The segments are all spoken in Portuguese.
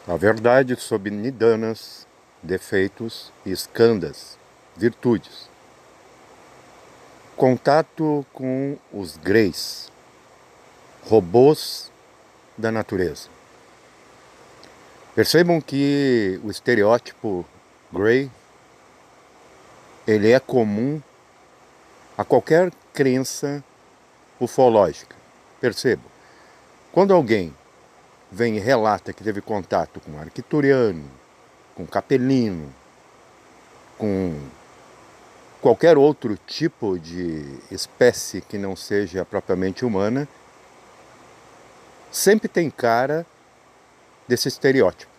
A verdade sobre nidanas, defeitos e skandhas, virtudes. Contato com os greys, robôs da natureza. Percebam que o estereótipo grey, ele é comum a qualquer crença ufológica. Percebam, quando alguém vem e relata que teve contato com arcturiano, com capelino, com qualquer outro tipo de espécie que não seja propriamente humana, sempre tem cara desse estereótipo.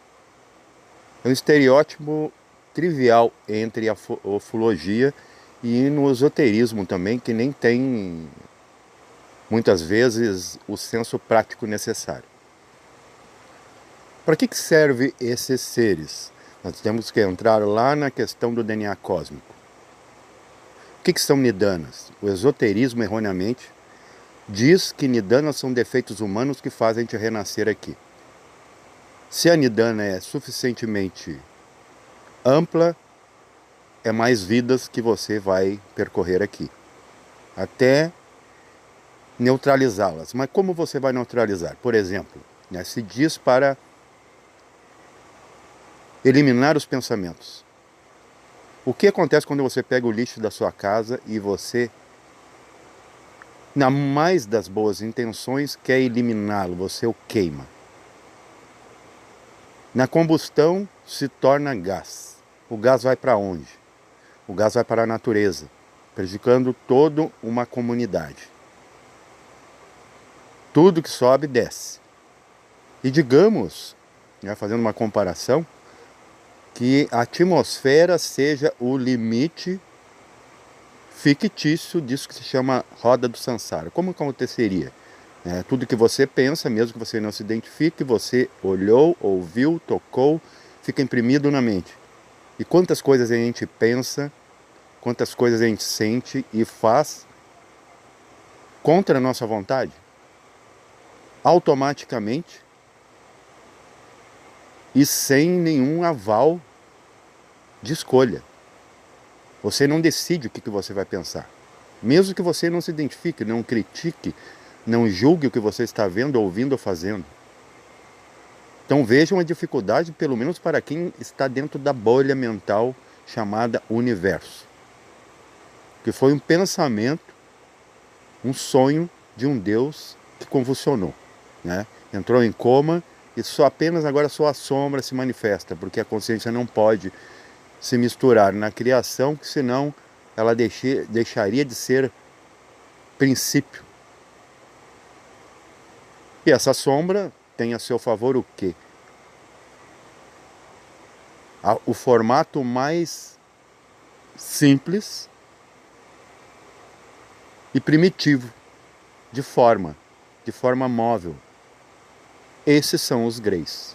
É um estereótipo trivial entre a ufologia e no esoterismo também, que nem tem muitas vezes o senso prático necessário. Para que servem esses seres? Nós temos que entrar lá na questão do DNA cósmico. O que são nidanas? O esoterismo, erroneamente, diz que nidanas são defeitos humanos que fazem a gente renascer aqui. Se a nidana é suficientemente ampla, é mais vidas que você vai percorrer aqui, até neutralizá-las. Mas como você vai neutralizar? Por exemplo, se diz para eliminar os pensamentos. O que acontece quando você pega o lixo da sua casa e você, na mais das boas intenções, quer eliminá-lo, você o queima? Na combustão se torna gás. O gás vai para onde? O gás vai para a natureza, prejudicando toda uma comunidade. Tudo que sobe, desce. E digamos, fazendo uma comparação, que a atmosfera seja o limite fictício disso que se chama roda do Sansara. Como aconteceria? Tudo que você pensa, mesmo que você não se identifique, você olhou, ouviu, tocou, fica imprimido na mente. E quantas coisas a gente pensa, quantas coisas a gente sente e faz contra a nossa vontade, automaticamente e sem nenhum aval de escolha. Você não decide o que você vai pensar. Mesmo que você não se identifique, não critique, não julgue o que você está vendo, ouvindo ou fazendo. Então vejam a dificuldade, pelo menos para quem está dentro da bolha mental chamada universo. Que foi um pensamento, um sonho de um Deus que convulsionou. Entrou em coma e apenas agora só a sombra se manifesta, porque a consciência não pode se misturar na criação, que senão ela deixaria de ser princípio. E essa sombra tem a seu favor o quê? O formato mais simples e primitivo de forma móvel. Esses são os greys.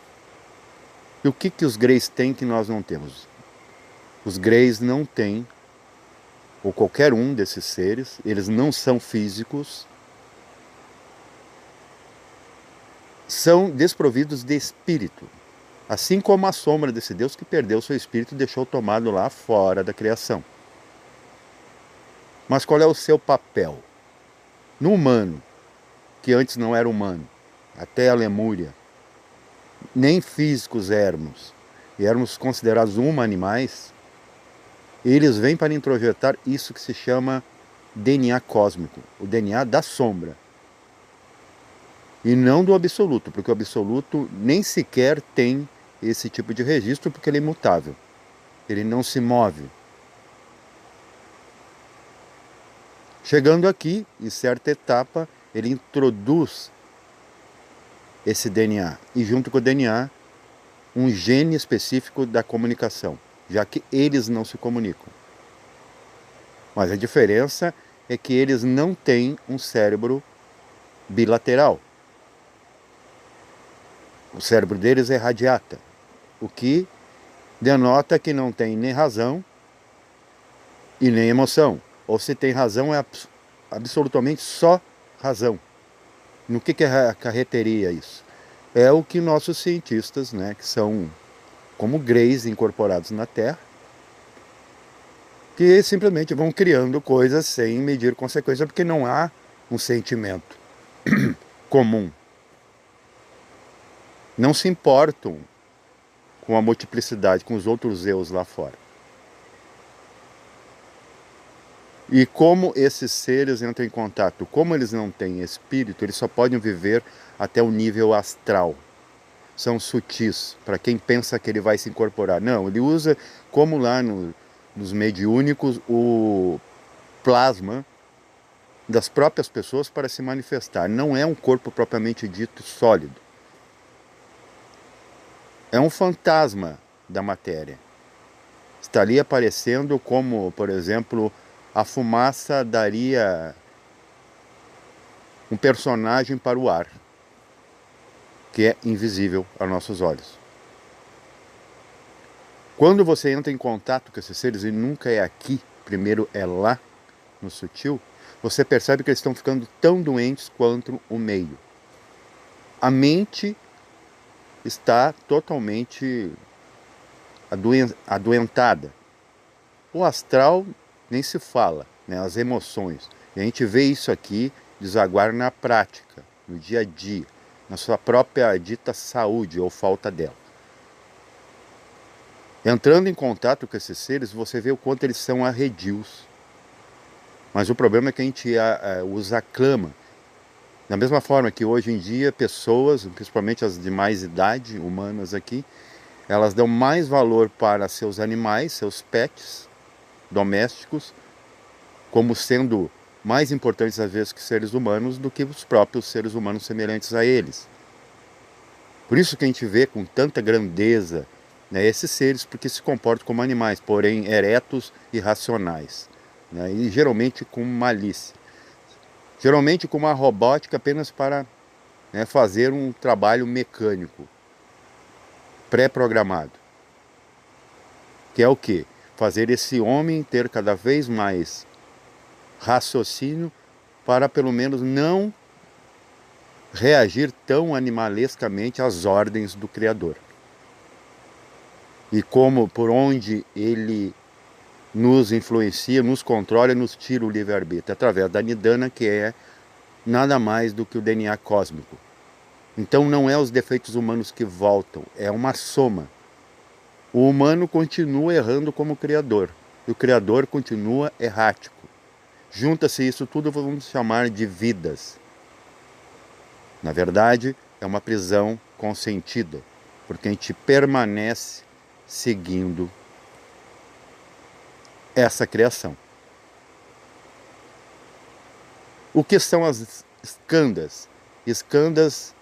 E o que os greys têm que nós não temos? Os greys não têm, ou qualquer um desses seres, eles não são físicos, são desprovidos de espírito. Assim como a sombra desse Deus que perdeu seu espírito e deixou tomado lá fora da criação. Mas qual é o seu papel? No humano, que antes não era humano, até a Lemúria, nem físicos éramos, e éramos considerados animais, eles vêm para introjetar isso que se chama DNA cósmico, o DNA da sombra. E não do absoluto, porque o absoluto nem sequer tem esse tipo de registro, porque ele é imutável. Ele não se move. Chegando aqui, em certa etapa, ele introduz esse DNA. E junto com o DNA, um gene específico da comunicação, já que eles não se comunicam. Mas a diferença é que eles não têm um cérebro bilateral. O cérebro deles é radiata, o que denota que não tem nem razão e nem emoção. Ou se tem razão, é absolutamente só razão. No que acarreteria isso? É o que nossos cientistas, né, que são como greys incorporados na Terra, que simplesmente vão criando coisas sem medir consequência, porque não há um sentimento comum. Não se importam com a multiplicidade, com os outros eus lá fora. E como esses seres entram em contato? Como eles não têm espírito, eles só podem viver até o nível astral. São sutis, para quem pensa que ele vai se incorporar. Não, ele usa, como lá nos mediúnicos, o plasma das próprias pessoas para se manifestar. Não é um corpo propriamente dito sólido. É um fantasma da matéria. Está ali aparecendo como, por exemplo, a fumaça daria um personagem para o ar, que é invisível a nossos olhos. Quando você entra em contato com esses seres, e nunca é aqui, primeiro é lá, no sutil, você percebe que eles estão ficando tão doentes quanto o meio. A mente está totalmente adoentada. O astral nem se fala, né? As emoções. E a gente vê isso aqui desaguar na prática, no dia a dia, na sua própria dita saúde ou falta dela. Entrando em contato com esses seres, você vê o quanto eles são arredios. Mas o problema é que a gente os aclama. Da mesma forma que hoje em dia pessoas, principalmente as de mais idade, humanas aqui, elas dão mais valor para seus animais, seus pets domésticos, como sendo mais importantes às vezes que seres humanos do que os próprios seres humanos semelhantes a eles. Por isso que a gente vê com tanta grandeza, né, esses seres, porque se comportam como animais, porém eretos e racionais, né, e geralmente com malícia. Geralmente com uma robótica apenas para, né, fazer um trabalho mecânico, pré-programado. Que é o quê? Fazer esse homem ter cada vez mais raciocínio para pelo menos não reagir tão animalescamente às ordens do Criador. E como por onde ele nos influencia, nos controla e nos tira o livre-arbítrio, através da Nidana, que é nada mais do que o DNA cósmico. Então não é os defeitos humanos que voltam, é uma soma. O humano continua errando como Criador, e o Criador continua errático. Junta-se isso tudo, vamos chamar de vidas. Na verdade, é uma prisão consentida, porque a gente permanece seguindo essa criação. O que são as skandhas? Skandhas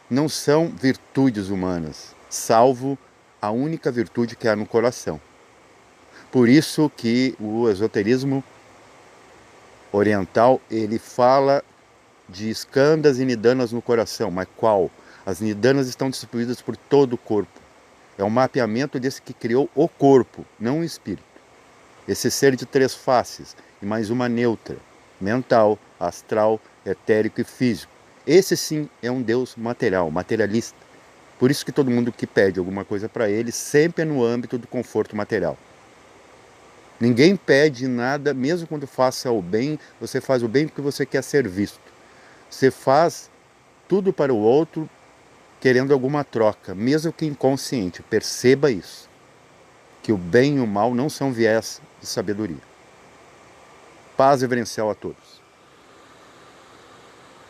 não são virtudes humanas, salvo a única virtude que há no coração. Por isso que o esoterismo oriental, ele fala de skandhas e nidanas no coração. Mas qual? As nidanas estão distribuídas por todo o corpo. É um mapeamento desse que criou o corpo, não o espírito. Esse ser de três faces e mais uma neutra, mental, astral, etérico e físico. Esse sim é um Deus material, materialista. Por isso que todo mundo que pede alguma coisa para ele sempre é no âmbito do conforto material. Ninguém pede nada, mesmo quando faça o bem, você faz o bem porque você quer ser visto. Você faz tudo para o outro querendo alguma troca, mesmo que inconsciente. Perceba isso, que o bem e o mal não são viés de sabedoria. Paz reverencial a todos.